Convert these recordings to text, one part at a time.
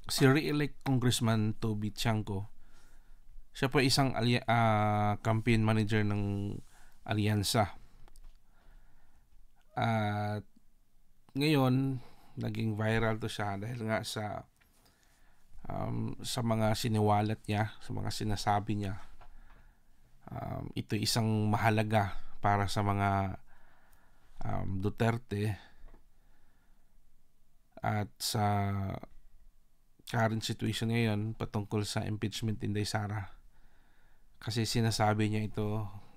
si re-elect Congressman Toby Tiangco, siya po isang campaign manager ng Alyansa. At ngayon, naging viral to siya dahil nga sa mga siniwalat niya, sa mga sinasabi niya. Ito isang mahalaga para sa mga Duterte at sa current situation ngayon patungkol sa impeachment ni Inday Sara. Kasi sinasabi niya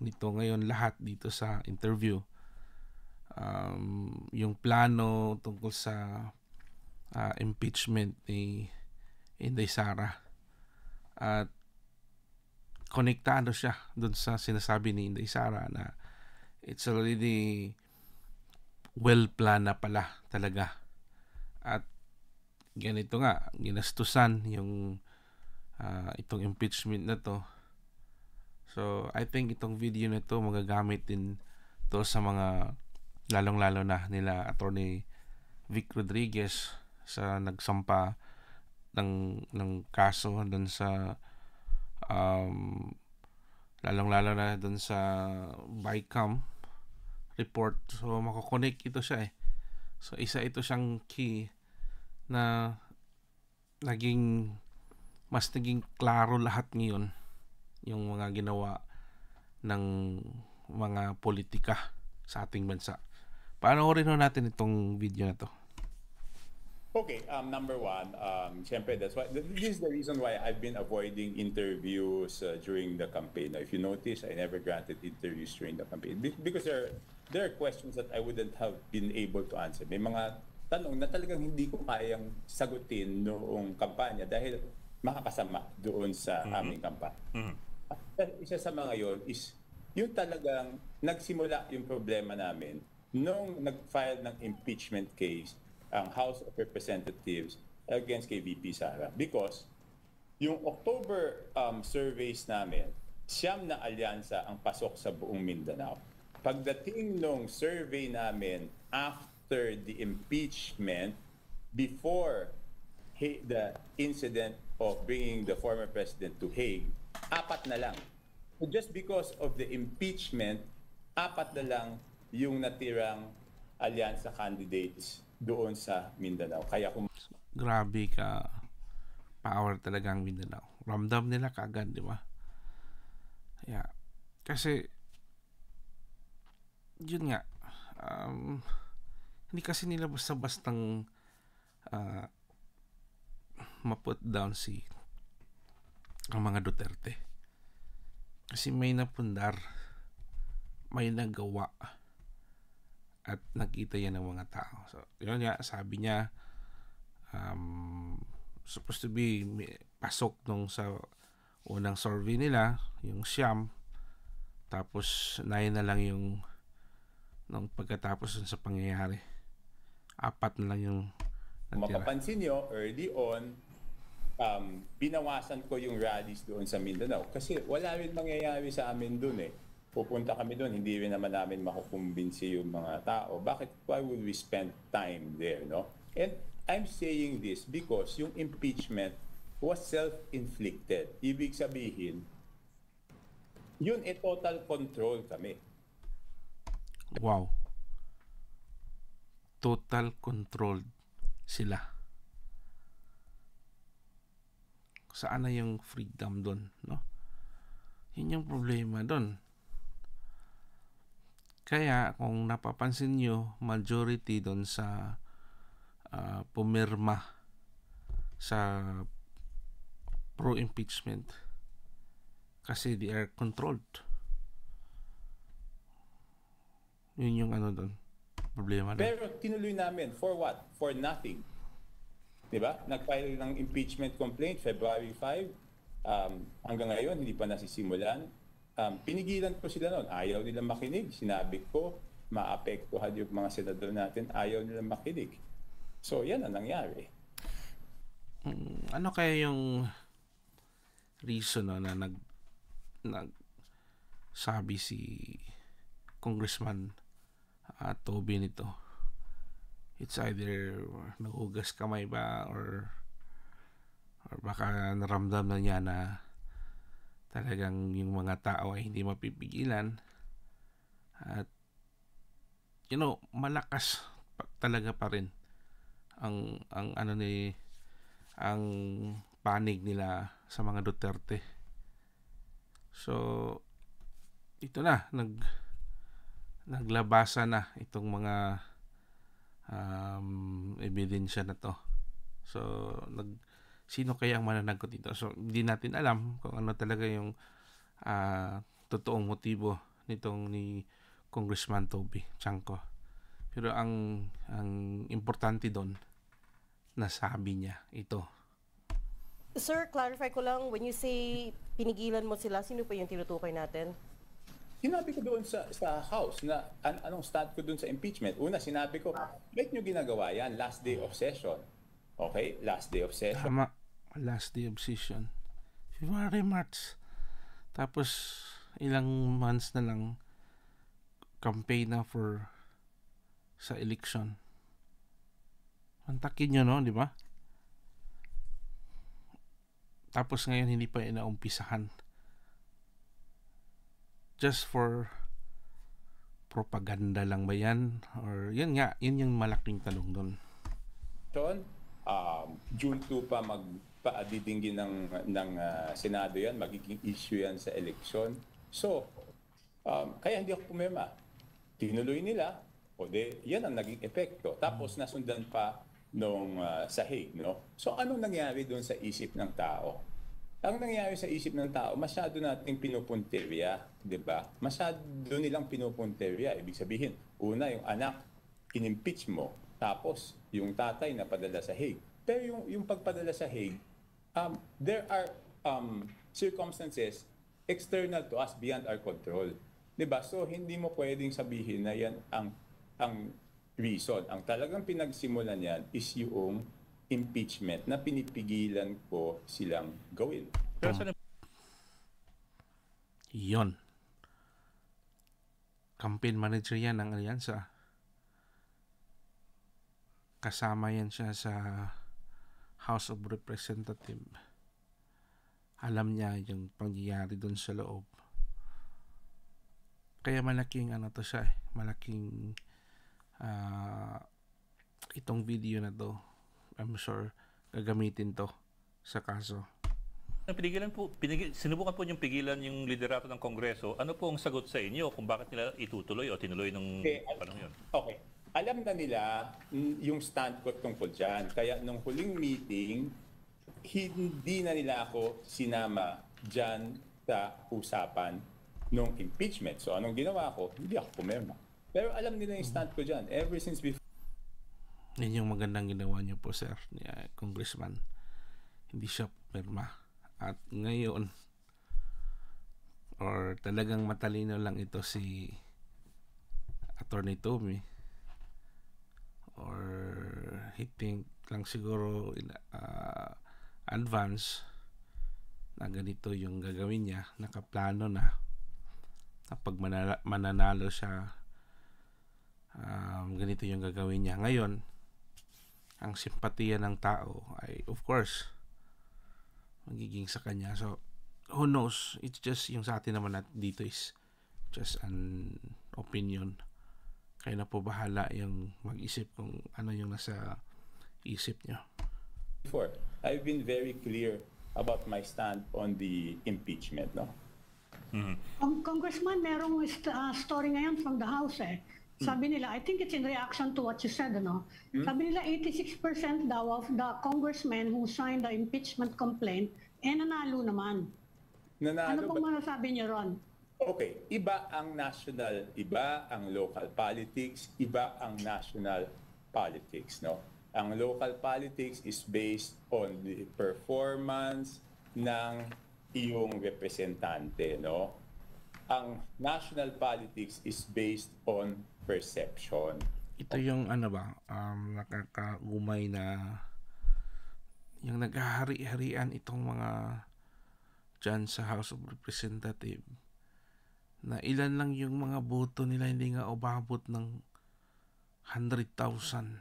nito ngayon lahat dito sa interview. Yung plano tungkol sa impeachment ni Inday Sara. At konektado siya dun sa sinasabi ni Inday Sara na it's already well planned na pala talaga. At ganito nga, ginastusan yung itong impeachment na to. So, I think itong video na to magagamit din to sa mga lalong-lalo na nila Attorney Vic Rodriguez sa nagsampa ng kaso dun sa lalong-lalo na dun sa BICAM report. So, makokonek ito siya eh. So, isa ito siyang key na mas naging klaro lahat ngayon yung mga ginawa ng mga politika sa ating bansa. Panoorin natin itong video na to. Okay, number one, syempre this is the reason why I've been avoiding interviews during the campaign. Now, if you notice, I never granted interviews during the campaign because there are questions that I wouldn't have been able to answer. May mga tanong na talagang hindi ko kayang sagutin noong kampanya dahil makakasama doon sa aming kampanya. Isa sa mga yon is yung talagang nagsimula yung problema namin nung nag-file ng impeachment case ang House of Representatives against kay VP Sara. Because yung October surveys namin, 9 na alyansa ang pasok sa buong Mindanao. Pagdating nung survey namin after the impeachment, before the incident of bringing the former president to Hague, 4 na lang. So just because of the impeachment, 4 na lang yung natirang alyansa candidates doon sa Mindanao. Kaya grabe ka power talaga ang Mindanao. Ramdam nila kaagad, di ba? Yeah. Kasi yun nga, hindi kasi nila basta-bastang ma-put down ang mga Duterte. Kasi may napundar, may nagawa, at nakita yan ng mga tao. So, yun nga, sabi niya, supposed to be pasok nung sa unang survey nila, yung siyam, tapos 9 na lang yung nung pagkatapos sa pangyayari. 4 na lang yung natira. Mapapansin nyo, early on, binawasan ko yung rallies doon sa Mindanao kasi wala rin mangyayari sa amin doon eh. Pupunta kami doon, hindi rin naman namin makukumbinsi yung mga tao. Why would we spend time there, no? And I'm saying this because yung impeachment was self-inflicted. Ibig sabihin, yun total control kami. Wow. Total control sila. Saan na yung freedom doon, no? Yun yung problema doon. Kaya kung napapansin nyo, majority doon sa pumirma sa pro-impeachment kasi they are controlled. Yun yung doon, problema doon. Pero tinuloy namin, for what? For nothing. Diba? Nag-file ng impeachment complaint February 5. Hanggang ngayon, hindi pa nasisimulan. Pinigilan ko sila noon. Ayaw nilang makinig. Sinabi ko, maapektuhan yung mga senador natin. Ayaw nilang makinig. So, yan ang nangyari. Ano kaya yung reason na sabi si Congressman Toby nito? It's either nagugas kamay ba or or baka naramdam na niya na talagang yung mga tao ay hindi mapipigilan at malakas talaga pa rin ang ang panig nila sa mga Duterte. So ito na naglabasa na itong mga ebidensya na to. So sino kaya ang mananagot dito? So hindi natin alam kung ano talaga yung totoong motibo nitong ni Congressman Toby Chanco. Pero ang importante doon, nasabi niya ito. Sir, clarify ko lang, when you say pinigilan mo sila, sino pa yung tinutukoy natin? Sinabi ko doon sa House na anong stand ko doon sa impeachment. Una, sinabi ko, bakit nyo ginagawa yan? Last day of session. Okay? Last day of session. Tama. Last day of session. February, March. Tapos, ilang months na lang campaign na sa election. Mantakin nyo, no? Di ba? Tapos ngayon, hindi pa inaumpisahan. Just for propaganda lang ba yan? Or yun nga, yun yung malaking tanong doon. June 2 pa magpaadidinggin ng Senado yan, magiging issue yan sa election. So, kaya hindi ako pumirma. Tinuloy nila, yan ang naging epekto. Tapos nasundan pa nung sa Hague, no? So, anong nangyari doon sa isip ng tao? Ang nangyari sa isip ng tao, masyado nating pinupuntirya, di ba? Masyado nilang pinupuntirya. Ibig sabihin, una, yung anak, inimpeach mo. Tapos, yung tatay na padala sa Hague. Pero yung pagpadala sa Hague, there are circumstances external to us beyond our control. Diba? So, hindi mo pwedeng sabihin na yan ang reason. Ang talagang pinagsimulan yan is yung impeachment na pinipigilan ko silang gawin. Yon. Campaign manager yan ng alyansa. Kasama yan siya sa House of Representatives. Alam niya yung pangyayari doon sa loob. Kaya malaking to siya malaking itong video na to, I'm sure gagamitin to sa kaso. Sinubukan po niyong pigilan yung liderato ng Kongreso. Ano po ang sagot sa inyo kung bakit nila itutuloy o tinuloy ng panahon yun? Okay. Alam na nila yung stand ko tungkol dyan. Kaya nung huling meeting, hindi na nila ako sinama dyan sa usapan ng impeachment. So anong ginawa ko? Hindi ako pumirma. Pero alam nila yung stand ko dyan. Ever since before. Yan yung magandang ginawa niyo po, sir, ni Congressman. Hindi siya pumirma. At ngayon, or talagang matalino lang ito si Attorney Toby, or he think lang siguro in advance na ganito yung gagawin niya, nakaplano na pag mananalo siya, ganito yung gagawin niya. Ngayon, ang simpatiya ng tao ay of course magiging sa kanya. So who knows, it's just yung sa atin naman dito is just an opinion. Kaya na po bahala yung mag-isip kung ano yung nasa isip niyo. Before, I've been very clear about my stand on the impeachment, no? Congressman, merong story ngayon from the House Sabi nila, I think it's in reaction to what you said, no? Sabi nila 86% daw of the congressmen who signed the impeachment complaint nanalo naman. Ano pong masasabi niyo ron? Okay, iba ang national, iba ang local politics, iba ang national politics, no? Ang local politics is based on the performance ng iyong representante, no? Ang national politics is based on perception. Ito yung nakakagumay na yung naghahari-harian itong mga dyan sa House of Representatives na ilan lang yung mga boto nila hindi nga umabot ng 100,000.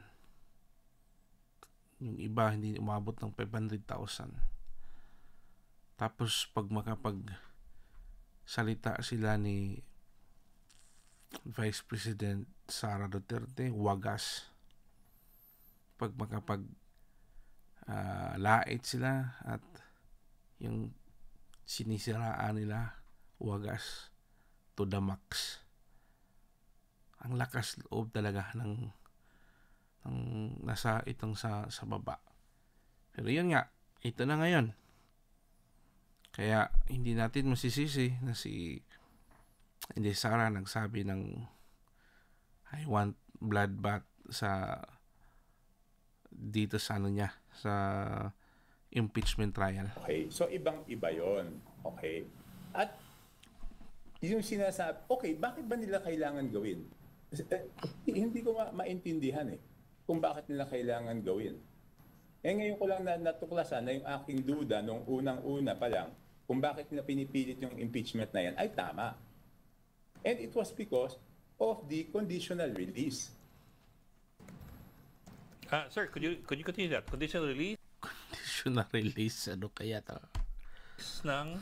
Yung iba hindi umabot ng 500,000. Tapos pag makapagsalita sila ni Vice President Sara Duterte, wagas. Pag lait sila at yung sinisiraan nila, wagas to the max. Ang lakas loob talaga ng nasa itong sa baba. Pero yun nga, ito na ngayon. Kaya hindi natin masisisi na si Inday Sara nagsabi ng I want bloodbath dito sa niya, sa impeachment trial. Okay, so ibang-iba yon. Okay. At yung sinasabi, okay, bakit ba nila kailangan gawin? Hindi ko maintindihan kung bakit nila kailangan gawin. Ngayon ko lang natuklasan na yung aking duda nung unang-una pa lang kung bakit nila pinipilit yung impeachment na yan ay tama. And it was because of the conditional release. Sir, could you continue that? Conditional release Conditional release, ano kaya to? ng...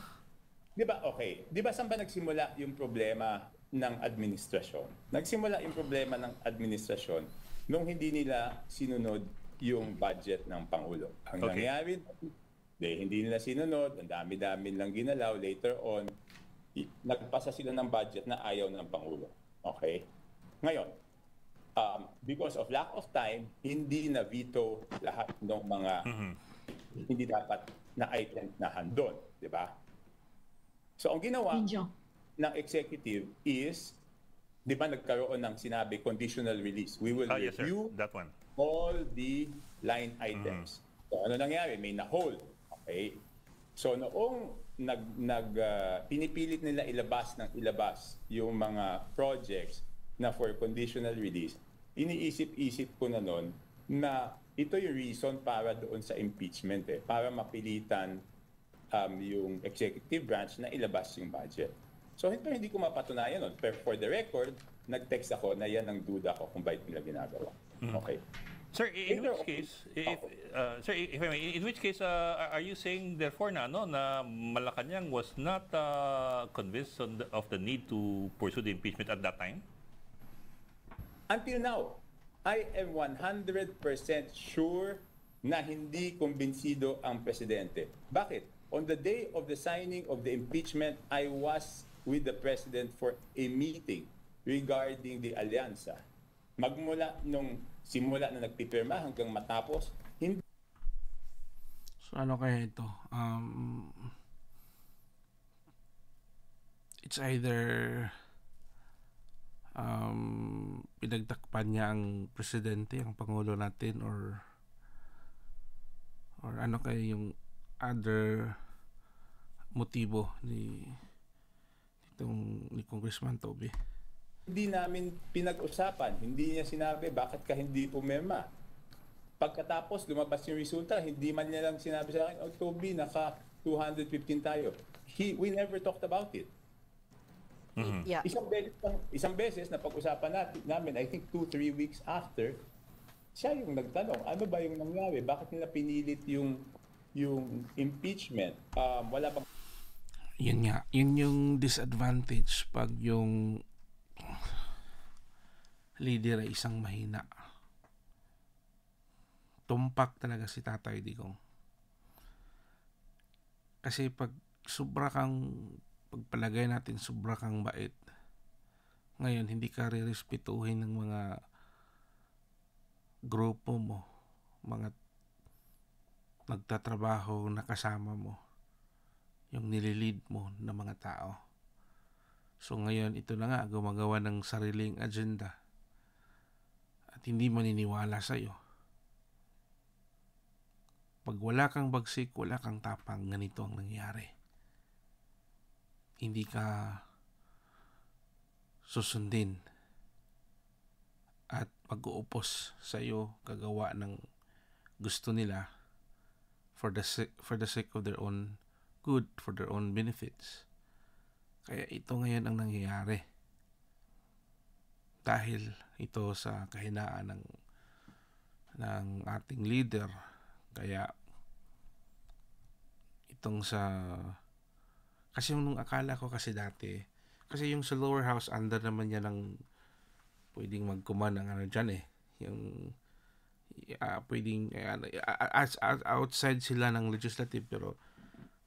Di ba, okay. Di ba saan ba nagsimula yung problema ng administrasyon? Nagsimula yung problema ng administrasyon nung hindi nila sinunod yung budget ng Pangulo. Ang nangyari, hindi nila sinunod, ang dami-dami lang ginalaw. Later on, nagpasa sila ng budget na ayaw ng Pangulo. Okay? Ngayon, because of lack of time, hindi na veto lahat ng mga hindi dapat na item na handon. Di ba? So, ang ginawa ng executive is, di ba nagkaroon ng sinabi, conditional release. We will Yes, sir. review That one. all the line items. So, ano nangyari? May na-hold. Okay? So, noong pinipilit nila ilabas yung mga projects na for conditional release, iniisip-isip ko na noon na ito yung reason para doon sa impeachment para mapilitan yung executive branch na ilabas yung budget. So, hindi ko mapatunayan nun. Pero for the record, nag-text ako na yan ang duda ko kung bakit nila ginagawa. Okay. Sir, in which case, if I may, in which case, are you saying therefore na Malacanang was not convinced of the need to pursue the impeachment at that time? Until now, I am 100% sure na hindi kumbinsido ang presidente. Bakit? On the day of the signing of the impeachment, I was with the president for a meeting regarding the alyansa. Magmula nung simula na nagpipirma hanggang matapos, hindi. So ano kaya ito? It's either pinagtakpan niya ang presidente, ang pangulo natin, or ano kaya yung other motibo ni Congressman Toby. Hindi namin pinag-usapan. Hindi niya sinabi bakit ka hindi pumirma. Pagkatapos lumabas yung resulta, hindi man niya lang sinabi sa akin, "Oh, Toby, naka 215 tayo." We never talked about it. Yeah. Isang beses na pag-usapan namin, I think 2-3 weeks after, siya yung nagtanong, ano ba yung nangyari? Bakit nila pinilit yung impeachment? Wala bang... Yun nga, yun yung disadvantage pag yung leader ay isang mahina. Tumpak talaga si Tatay Digong. Kasi pagpalagay natin sobra kang bait, ngayon hindi ka re-respetuhin ng mga grupo mo, mga nagtatrabaho na kasama mo, yung nililid mo na mga tao. So ngayon ito na nga, gumagawa ng sariling agenda at hindi maniniwala sa'yo. Pag wala kang bagsik, wala kang tapang, ganito ang nangyari. Hindi ka susundin at pag-uupos sa iyo, gagawa ng gusto nila for the sake of their own good, for their own benefits. Kaya ito ngayon ang nangyayari. Dahil ito sa kahinaan ng ating leader, kaya itong sa... Kasi nung akala ko kasi dati, kasi yung sa lower house, under naman niya ng pwedeng mag-command ng ano dyan eh. Yung pwedeng outside sila ng legislative, pero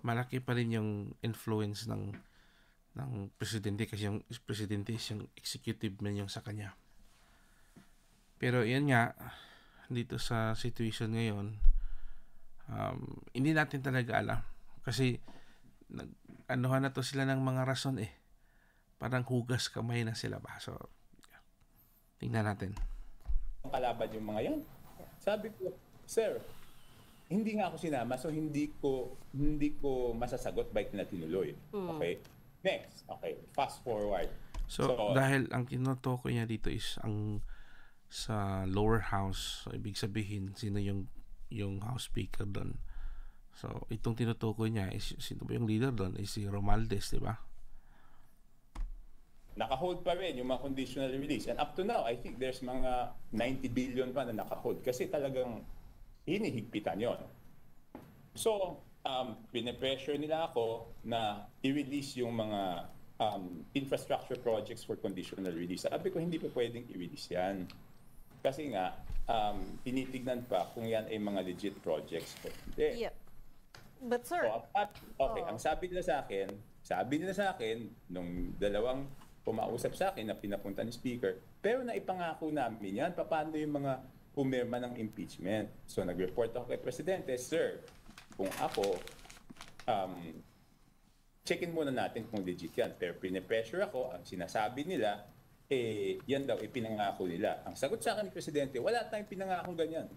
malaki pa rin yung influence ng presidente, kasi yung presidente is yung executive man yung sa kanya. Pero yan nga, dito sa situation ngayon, hindi natin talaga alam. Kasi anuhan na to sila ng mga rason eh. Parang hugas kamay na sila ba. So, tingnan natin. Kalaban yung mga yan. Sabi ko, sir, hindi nga ako sinama, so hindi ko masasagot bakit na tinuloy. Okay? Next. Okay. Fast forward. So dahil ang tinutukoy niya dito is ang sa lower house, so ibig sabihin sino yung house speaker doon. So itong tinutukoy niya is sino ba yung leader doon? Is si Romualdez, di ba? Naka-hold pa rin yung mga conditional release. And up to now, I think there's mga 90 billion pa na naka-hold kasi talagang hinihigpitan yon. So, pine-pressure nila ako na i-release yung mga infrastructure projects for conditional release. Sabi ko, hindi pa pwedeng i-release yan. Kasi nga, tinitignan pa kung yan ay mga legit projects. Hindi. Yeah. But sir, Okay, ang sabi nila sa akin, nung dalawang pumausap sa akin na pinapunta ni Speaker, pero naipangako namin yan, paano yung mga pumirma ng impeachment. So nag-report ako kay Presidente, sir, kung ako, checkin muna natin kung legit yan. Pero pine-pressure ako, ang sinasabi nila, yan daw, ipinangako nila. Ang sagot sa akin ni Presidente, wala tayong pinangako ganyan.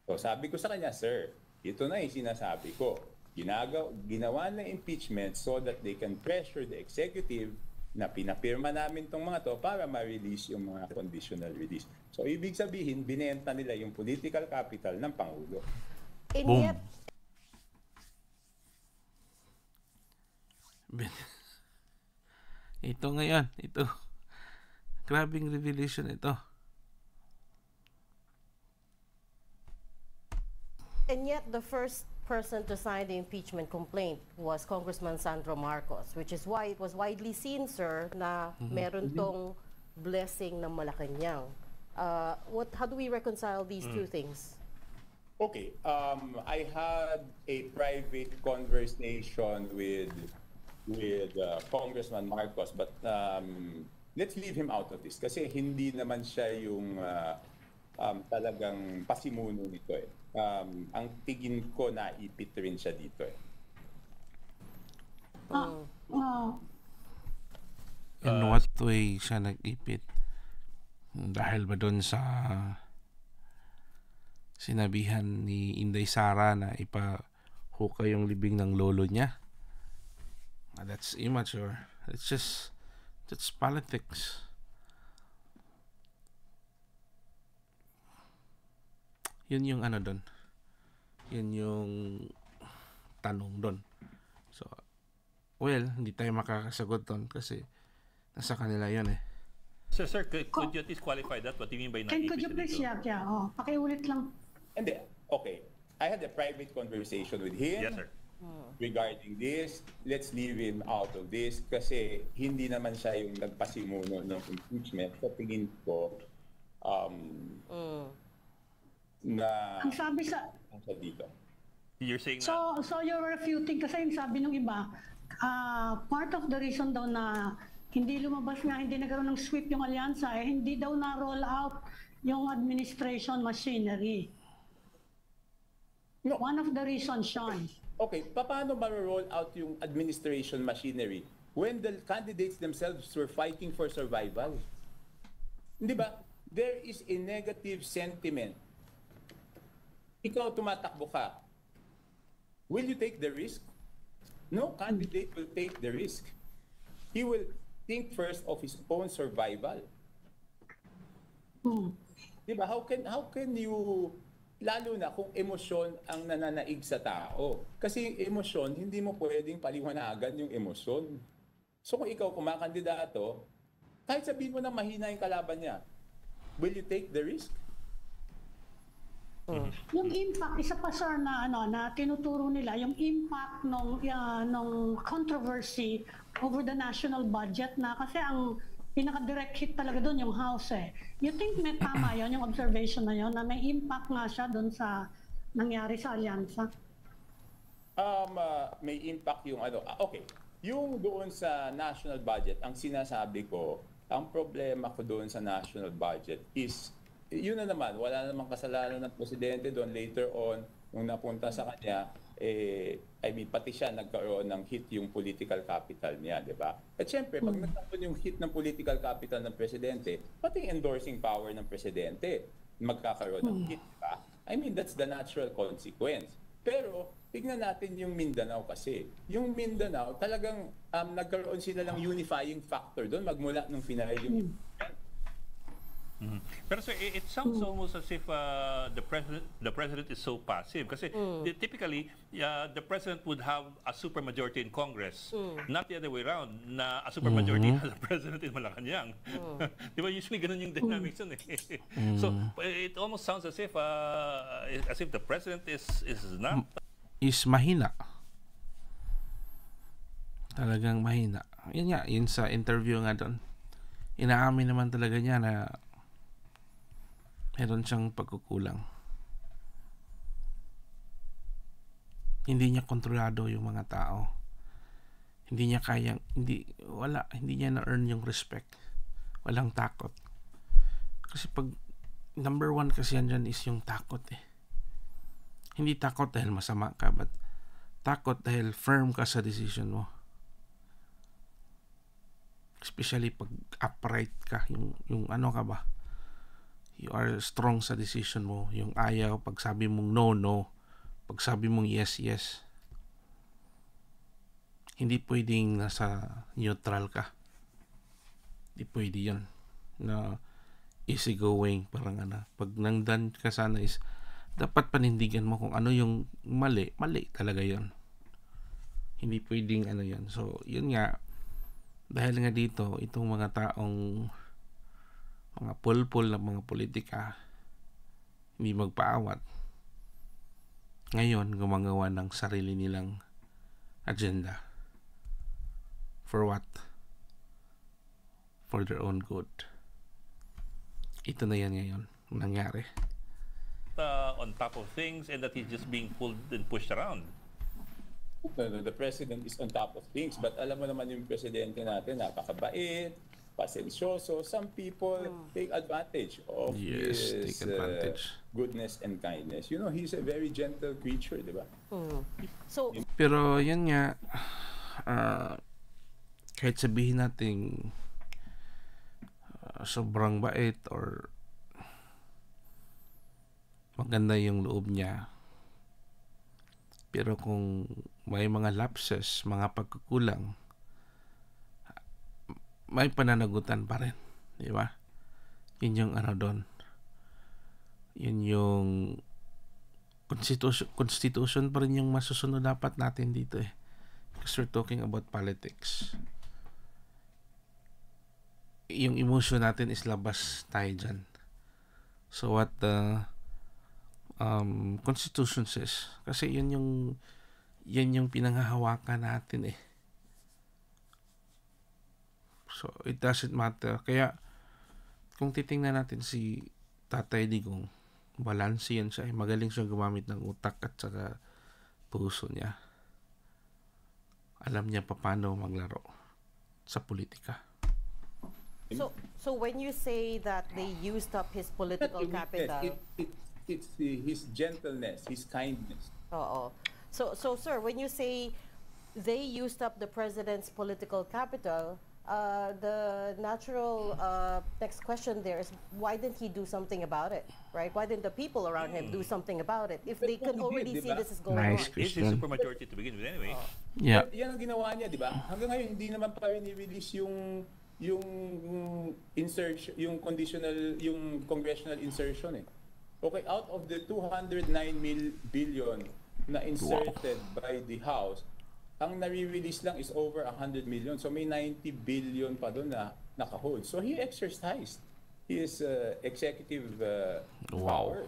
So sabi ko sa kanya, sir, ito na yung sinasabi ko. Ginawa na impeachment so that they can pressure the executive na pinapirma namin tong mga to para ma-release yung mga conditional release. So, ibig sabihin, binenta nila yung political capital ng Pangulo. and Boom. yet, Ito ngayon, ito. Grabing revelation ito. And yet, the first person to sign the impeachment complaint was Congressman Sandro Marcos, which is why it was widely seen, sir, na meron tong blessing ng Malacanang. How do we reconcile these two things? Okay, I had a private conversation with Congressman Marcos, but let's leave him out of this kasi hindi naman siya yung talagang pasimuno nito eh. Ang tingin ko naipit rin siya dito eh. In what way siya nag-ipit? Dahil ba doon sa sinabihan ni Inday Sara na ipahukay yung libing ng lolo niya? That's immature. That's politics. Yun yung ano doon. Yun yung tanong doon. So, well, hindi tayo makakasagot doon kasi nasa kanila yun eh. Sir, could you at least qualify that? What do you mean by Could naipit you siya please, dito? pakiulit lang. Hindi. Okay. I had a private conversation with him. Yes, sir. Regarding this. Let's leave him out of this kasi hindi naman siya yung nagpasimuno ng impeachment. Sa tingin ko, na Ang sabi sa... dito. You're saying na... So you're refuting kasi yung sabi ng iba, part of the reason daw na hindi lumabas nga, hindi nagkaroon ng sweep yung alyansa, hindi daw na-roll out yung administration machinery. No. One of the reasons, Sean. Okay, paano ma-roll out yung administration machinery when the candidates themselves were fighting for survival? Hindi ba? There is a negative sentiment. Ikaw tumatakbo ka. Will you take the risk? No candidate will take the risk. He will think first of his own survival. Diba? How can you, lalo na kung emosyon ang nananaig sa tao. Kasi emosyon, hindi mo pwedeng paliwanagan yung emosyon. So kung ikaw kumakandidato, kahit sabihin mo na mahina yung kalaban niya, will you take the risk? Yung impact, isa pa sir na na tinuturo nila yung impact nung controversy over the national budget na kasi ang pinaka-direct hit talaga doon yung House eh. You think may tama yon yung observation na yon na may impact nga siya doon sa nangyari sa alyansa? May impact yung okay. Yung doon sa national budget, ang sinasabi ko, ang problema ko doon sa national budget is yun na naman, wala namang kasalanan ng presidente doon later on nung napunta sa kanya, pati siya nagkaroon ng hit yung political capital niya, di ba? At syempre, pag nagkaroon yung hit ng political capital ng presidente, pati yung endorsing power ng presidente magkakaroon ng hit, di ba? That's the natural consequence. Pero, tignan natin yung Mindanao kasi. Yung Mindanao, talagang nagkaroon sila ng unifying factor doon magmula nung final yung Pero sir, it sounds almost as if the president is so passive kasi typically the president would have a supermajority in Congress, not the other way around na a supermajority has a president in Malacanang. Di ba usually ganun yung dynamics yun eh. So it almost sounds as if the president is not mahina. Talagang mahina. Yun nga, yun sa interview nga doon. Inaamin naman talaga niya na meron siyang pagkukulang. Hindi niya kontrolado yung mga tao. Hindi niya kayang, hindi niya na-earn yung respect. Walang takot. Kasi pag number one kasi yan dyan is yung takot eh. Hindi takot dahil masama ka, but takot dahil firm ka sa decision mo. Especially pag upright ka, yung ano ka ba? You are strong sa decision mo. Yung ayaw, pag sabi mong no, no. Pag sabi mong yes, yes. Hindi pwedeng nasa neutral ka. Hindi pwede yun. Na easy going, parang Pag nangdan ka sana is, dapat panindigan mo kung ano yung mali. Mali talaga yun. Hindi pwedeng yan. So, yun nga. Dahil nga dito, itong mga taong mga pulpul na mga politika hindi magpaawat. Ngayon, gumagawa ng sarili nilang agenda. For what? For their own good. Ito na yan ngayon, nangyari. On top of things and that he's just being pulled and pushed around. The president is on top of things, but alam mo naman yung presidente natin, napakabait, pasensyoso. Some people take advantage of his goodness and kindness. He's a very gentle creature, di ba? So, pero yan nga, kahit sabihin natin sobrang bait or maganda yung loob niya, pero kung may mga lapses, mga pagkukulang, may pananagutan pa rin, di ba? Yun yung doon. Yun yung constitution pa rin yung masusunod dapat natin dito eh. Because we're talking about politics. Yung emotion natin is labas tayo dyan. So what the constitution says, kasi yan yung pinanghahawakan natin eh. So, it doesn't matter. Kaya, kung titingnan natin si Tatay Digong, balanse yan siya. Magaling siya gumamit ng utak at saka puso niya. Alam niya paano maglaro sa politika. So when you say that they used up his political capital... It's his gentleness, his kindness. Oo. So sir, when you say they used up the president's political capital, the natural next question there is, why didn't he do something about it, right? Why didn't the people around him do something about it if they can already see this is going Nice on? It's a supermajority to begin with anyway. Yeah. Yan ang ginawa niya, di ba? Hanggang ngayon hindi naman pa ni-release yung insertion, yung congressional insertion eh. Okay, out of the 209 billion na inserted by the House, ang nare-release lang is over 100 million. So may 90 billion pa doon na naka-hold. So he exercised his executive power.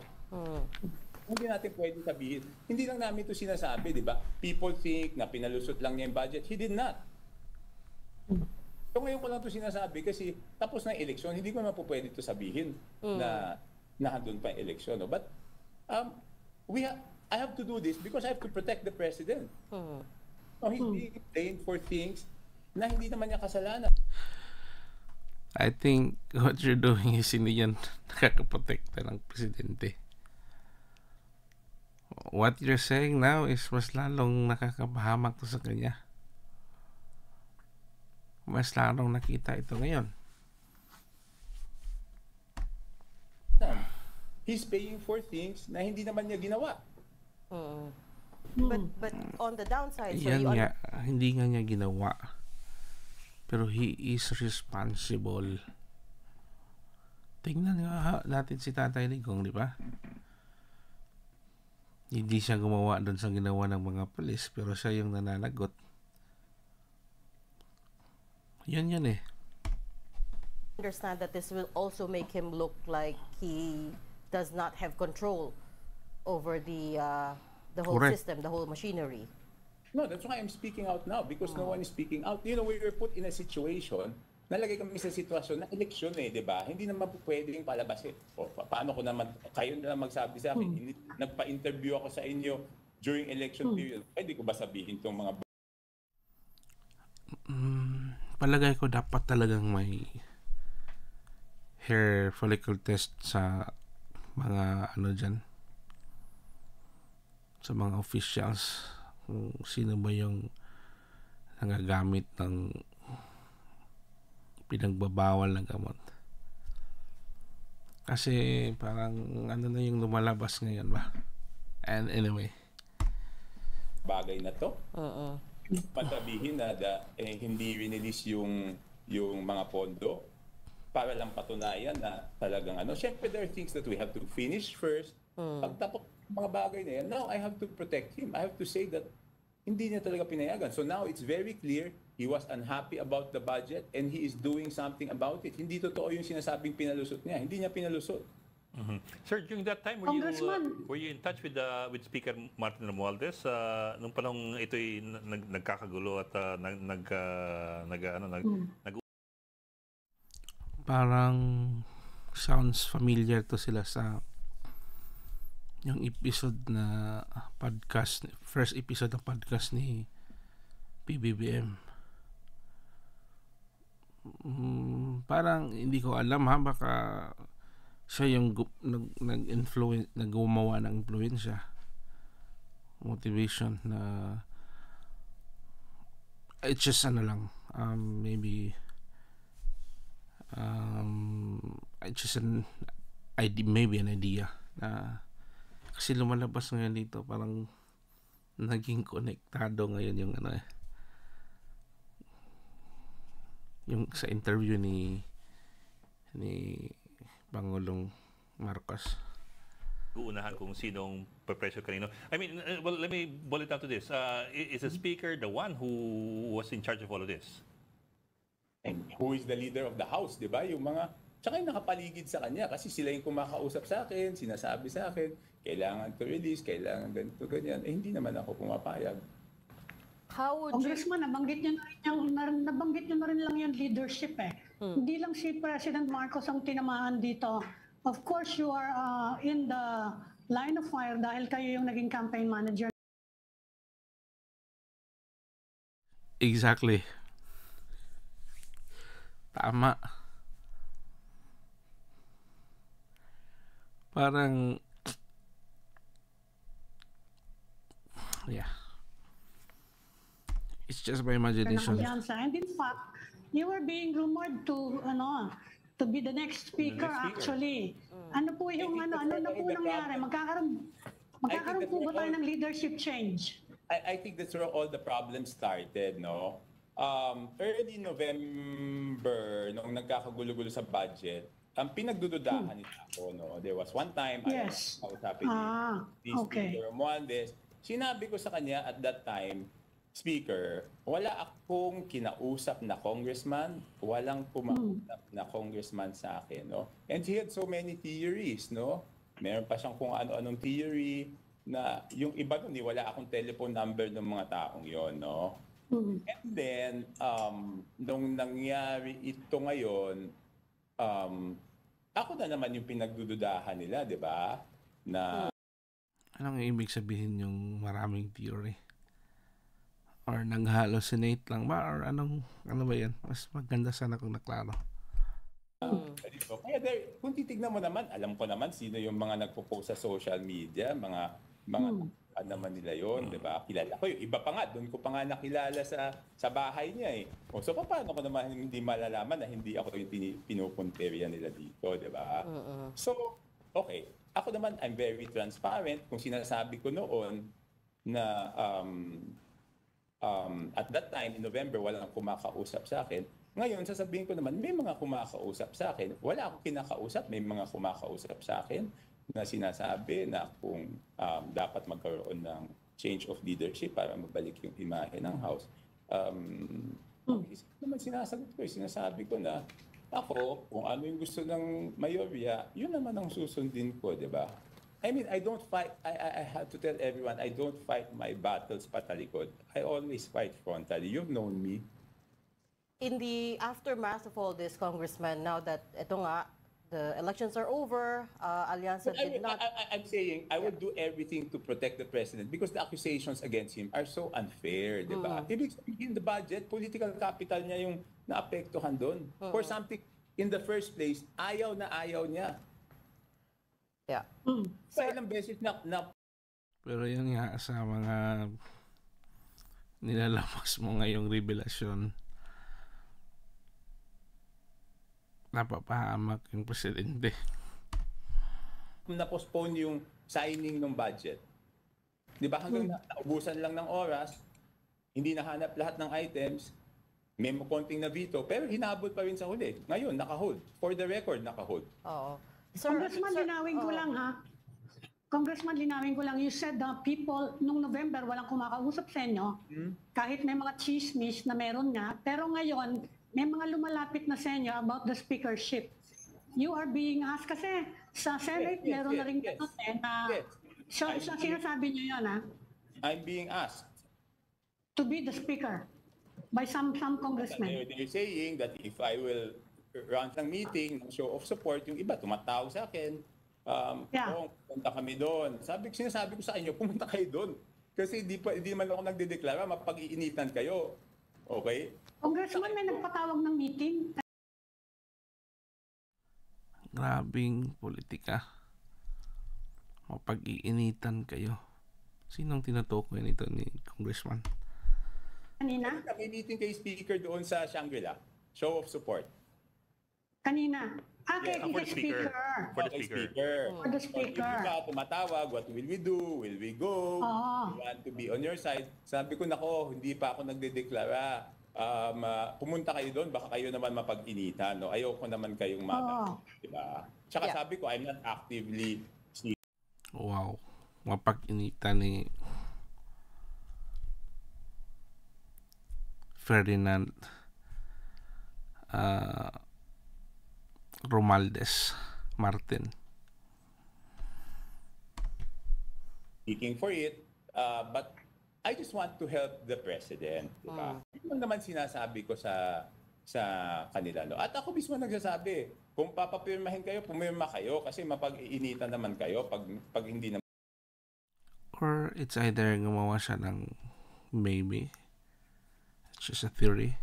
Hindi natin pwedeng sabihin. Hindi lang namin ito sinasabi, di ba? People think na pinalusot lang niya yung budget. He did not. So ngayon ko lang ito sinasabi kasi tapos na yung eleksyon, hindi ko naman po pwede ito sabihin na nandun pa yung eleksyon. No? But I have to do this because I have to protect the president. No, he's being blamed for things na hindi naman niya kasalanan. I think what you're doing is hindi yan nakakaprotekta ng presidente. What you're saying now is mas lalong nakakapahamak to sa kanya. Mas lalong nakita ito ngayon. He's paying for things na hindi naman niya ginawa. But on the downside, so Yan nga, hindi nga niya ginawa. Pero he is responsible. Tingnan nga natin si Tatay Digong, di ba? Hindi siya gumawa doon sa ginawa ng mga pulis, pero siya yung nananagot. Yan eh. understand that this will also make him look like he does not have control over the whole Correct. system, the whole machinery. No, that's why I'm speaking out now because no one is speaking out. You know, we were put in a situation, nalagay kami sa sitwasyon na eleksyon di ba? Hindi naman po pwedeng palabasin. O, paano ko naman, kayo na lang magsabi sa akin, nagpa-interview ako sa inyo during election period. Pwede ko ba sabihin itong mga Palagay ko dapat talagang may hair follicle test sa mga dyan, sa mga officials, kung sino ba yung nangagamit ng pinagbabawal na gamot. Kasi parang na yung lumalabas ngayon ba. And anyway, bagay na to? Patabihin na hindi release yung mga pondo para lang patunayan na talagang Siyempre, there are things that we have to finish first. Pagtapos mga bagay na yan, now I have to protect him. I have to say that hindi niya talaga pinayagan. So now it's very clear he was unhappy about the budget and he is doing something about it. Hindi totoo yung sinasabing pinalusot niya. Hindi niya pinalusot. Sir, during that time, were you in touch with Speaker Martin Romualdez nung panong ito'y nagkakagulo at parang sounds familiar to sila sa yung episode na podcast, first episode ng podcast ni PBBM. Parang hindi ko alam baka siya yung nag-gumawa ng influensya, motivation na it's just maybe it's just an idea na kasi lumalabas ngayon dito parang naging konektado ngayon yung sa interview ni Pangulong Marcos. Uunahan kung sinong pe-pressure kanino. I mean, well, let me boil it down to this. Is the speaker the one who was in charge of all of this? And who is the leader of the house, di ba? Yung mga, tsaka yung nakapaligid sa kanya kasi sila yung kumakausap sa akin, sinasabi sa akin, kailangan to release, kailangan ganito, ganyan. Hindi naman ako pumapayag. How would you... Congressman, nabanggit nyo na rin lang yung leadership Hindi lang si President Marcos ang tinamaan dito. Of course, you are in the line of fire dahil kayo yung naging campaign manager. Exactly. Tama. Parang yeah. It's just my imagination. And in fact, you were being rumored to be the next speaker, actually. Ano po yung ano na po nangyari? Magkakaroon po ba tayo ng leadership change? I think that's where all the problems started, no? Early November, nung nagkakagulo-gulo sa budget, ang pinagdududahan nila ako, no? There was one time, Yes. I was happy Speaker Romualdez. Sinabi ko sa kanya at that time, Speaker, wala akong kinausap na congressman, walang pumausap na congressman sa akin, no? And he had so many theories, no? Meron pa siyang kung ano-anong theory na yung iba doon, wala akong telephone number ng mga taong yon, no? And then, nung nangyari ito ngayon, ako na naman yung pinagdududahan nila, di ba? Na Anong ibig sabihin yung maraming theory? Or nag-hallucinate lang ba? Or ano ba yan? Mas maganda sana kung naklaro. ganito. Kaya kung titignan mo naman, alam ko naman sino yung mga nagpo-post sa social media, mga naman nila yon, di ba? Kilala ko yung iba pa nga, doon ko pa nga nakilala sa bahay niya eh. O, so paano ko naman hindi malalaman na hindi ako yung pinupunteriya nila dito, di ba? So, okay. Ako naman, I'm very transparent. Kung sinasabi ko noon na at that time, in November, walang kumakausap sa akin. Ngayon, sasabihin ko naman, may mga kumakausap sa akin. Wala akong kinakausap, may mga kumakausap sa akin na sinasabi na kung dapat magkaroon ng change of leadership para mabalik yung imahe ng House. Naman sinasabi ko na ako, kung ano yung gusto ng mayorya, yun naman ang susundin ko, di ba? I mean, I don't fight, I have to tell everyone, I don't fight my battles patalikod. I always fight frontally. You've known me. In the aftermath of all this, Congressman, now that ito nga, the elections are over, Alianza did not... I'm saying I would do everything to protect the president because the accusations against him are so unfair, di ba? Ibig sabihin, the budget, political capital niya yung naapektuhan doon. For something, in the first place, ayaw niya. Yeah. So, ilang beses na Pero yun nga sa mga nilalabas mo ngayong revelasyon, napapahamak yung presidente. na-postpone yung signing ng budget. Di ba hanggang naubusan lang ng oras, hindi nahanap lahat ng items, may konting na veto, pero hinabol pa rin sa huli. Ngayon, naka-hold. For the record, naka-hold. Oo. Congressman, linawin ko lang ha. Congressman, linawin ko lang. You said the people, nung November, walang kumakausap sa inyo. Kahit may mga chismis na meron nga. Pero ngayon, may mga lumalapit na sa inyo about the speakership. You are being asked kasi sa Senate, meron na rin ganun na... So, sinasabi niyo yun ha? I'm being asked. To be the speaker by some congressmen. They're saying that if I will run ng meeting, show of support, yung iba tumatawag sa akin, pumunta kami doon. Sinasabi ko sa inyo, pumunta kayo doon. Kasi hindi naman ako nagdedeklara, mapag-iinitan kayo. Okay? Congressman, may nagpatawag ng meeting. Grabing politika. Mapag-iinitan kayo. Sinong tinutukoy nito ni Congressman? Kanina? May meeting kay Speaker doon sa Shangri-La. Show of support. Kanina. Yeah, For the speaker. For the speaker. For the speaker. Yung iba tumatawag, what will we do? Will we go? We want to be on your side. Sabi ko, nako, hindi pa ako nagdedeklara. Pumunta kayo doon, baka kayo naman mapag-initan. No? Ayoko naman kayong diba? Tsaka sabi ko, I'm not actively... Wow. Mapag-initan ni Ferdinand Romualdez Martin. Speaking for it, but I just want to help the president. Diba? Yun naman sinasabi ko sa kanila. No? At ako mismo nagsasabi, kung papapirmahin kayo, pumirma kayo kasi mapag-iinitan naman kayo pag hindi naman. Or it's either gumawa siya ng maybe. It's just a theory.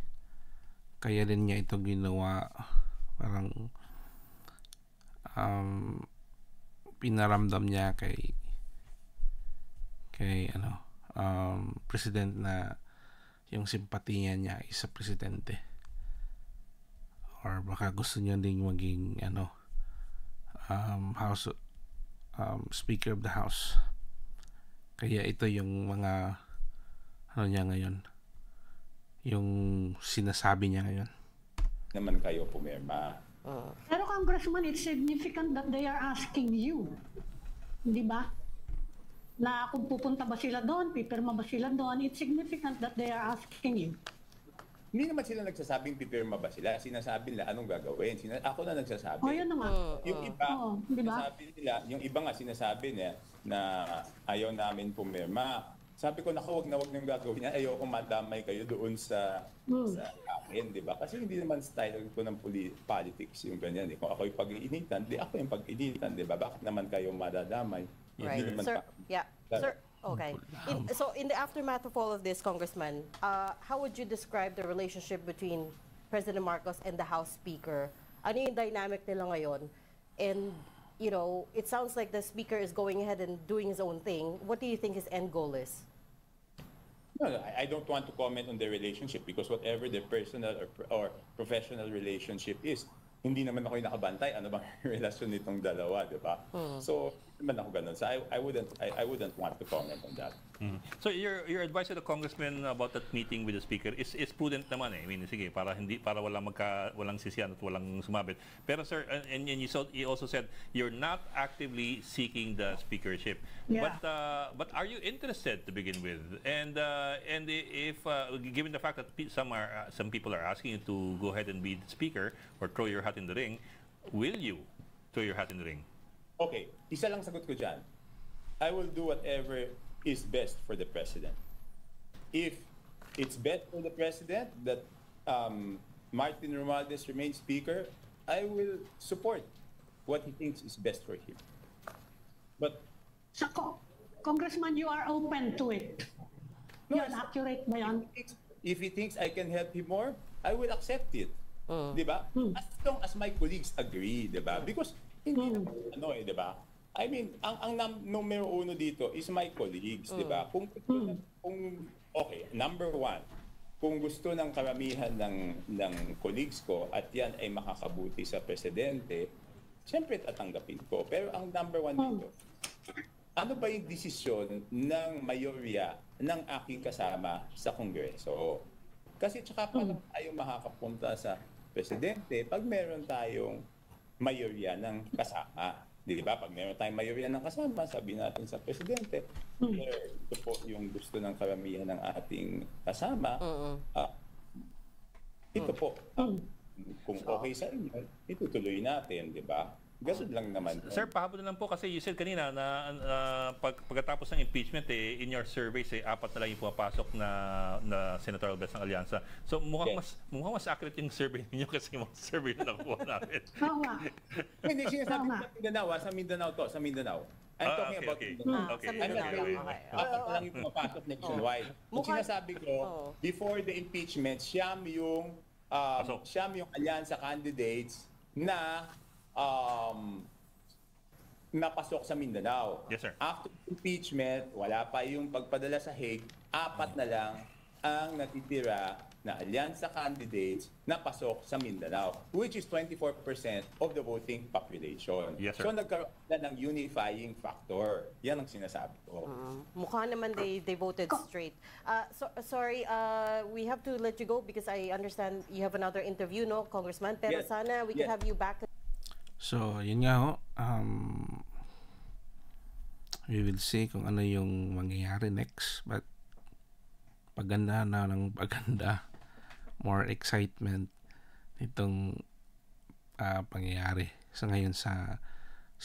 Kaya din niya ito ginawa parang pinaramdam niya kay president na yung simpatiya niya ay sa presidente. Or baka gusto niya ding maging house speaker of the house. Kaya ito yung mga niya ngayon. Yung sinasabi niya ngayon. Naman kayo pumirma. Pero Congressman, it's significant that they are asking you. Di ba? Na kung pupunta ba sila doon, pipirma ba sila doon, it's significant that they are asking you. hindi naman sila nagsasabing pipirma ba sila. Sinasabi nila anong gagawin. Ako na nagsasabi. O, yun na nga. Yung iba, Oo, di ba? sinasabi nila, yung iba nga sinasabi niya na ayaw namin pumirma. Sabi ko, wag na wag niyong gagawin yan. Ayoko madamay kayo doon sa akin, di ba? Kasi hindi naman style ko ng politics yung ganyan. Kung ako yung pag-iinitan, di ako yung pag-iinitan, di ba? Bakit naman kayo madadamay? Right. Hindi naman Sir, Sir, okay. So in the aftermath of all of this, Congressman, how would you describe the relationship between President Marcos and the House Speaker? Ano yung dynamic nila ngayon? And, you know, it sounds like the Speaker is going ahead and doing his own thing. What do you think his end goal is? No, I don't want to comment on their relationship because whatever their personal or professional relationship is, hindi naman ako yung nakabantay ano bang relasyon nitong dalawa, di ba? So, hindi naman ako ganun. So I wouldn't want to comment on that. So your advice to the congressman about that meeting with the speaker is prudent naman eh. I mean, sige, para walang sisiyan at walang sumabit. Pero sir, and you also said you're not actively seeking the speakership. Yeah. But are you interested to begin with? And if given the fact that some people are asking you to go ahead and be the speaker or throw your hat in the ring, will you throw your hat in the ring? Okay, isa lang sagot ko dyan. I will do whatever is best for the president. If it's best for the president that Martin Romualdez remains speaker, I will support what he thinks is best for him. But So, Congressman, you are open to it. No, Yan, accurate ba yan? if he thinks I can help him more, I will accept it. Di ba? As long as my colleagues agree, di ba? Because hindi naman, di ba? I mean, ang numero uno dito is my colleagues, di ba? Kung okay, number one, kung gusto ng karamihan ng colleagues ko at yan ay makakabuti sa presidente, siyempre tatanggapin ko. Pero ang number one dito, ano ba yung desisyon ng mayorya ng aking kasama sa Kongreso? Kasi tsaka pa lang tayo makakapunta sa presidente pag meron tayong mayorya ng kasama. Di ba? Pag meron tayong mayorya ng kasama, sabi natin sa presidente, ito po yung gusto ng karamihan ng ating kasama. Ito po, kung okay sa inyo, itutuloy natin, di ba? Ganun lang naman. Sir, pahabol na lang po kasi you said kanina na pagkatapos ng impeachment in your surveys 4 na lang yung pumapasok na senatorial best ng alyansa. So mukhang mas accurate yung survey niyo kasi yung mga survey na nakuha namin. Oo nga. Hindi, sinasabi ko sa Mindanao, sa Mindanao to, sa Mindanao. I'm talking about Mindanao. Okay. Sa Mindanao. Okay. Apat na lang yung pumapasok nationwide. Kung sinasabi ko, before the impeachment, siyam yung alyansa candidates na napasok sa Mindanao. Yes, sir. After impeachment, wala pa yung pagpadala sa Hague, 4 na lang ang natitira na alyansa candidates na pasok sa Mindanao, which is 24% of the voting population. Yes, sir. So nagkaroon na ng unifying factor. Yan ang sinasabi ko. Mukha naman they voted straight. Sorry, we have to let you go because I understand you have another interview, no, Congressman? Pero Yes. sana we can Yes. have you back. So, yun nga ho. We will see kung ano yung mangyayari next. But, paganda na ng paganda. More excitement nitong pangyayari sa ngayon sa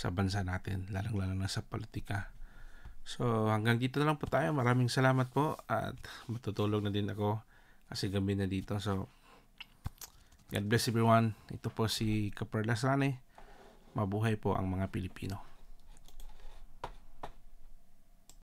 bansa natin. Lalong-lalo na sa politika. So, hanggang dito na lang po tayo. Maraming salamat po. At matutulog na din ako kasi gabi na dito. So, God bless everyone. Ito po si Kaperlas Rane. Mabuhay po ang mga Pilipino.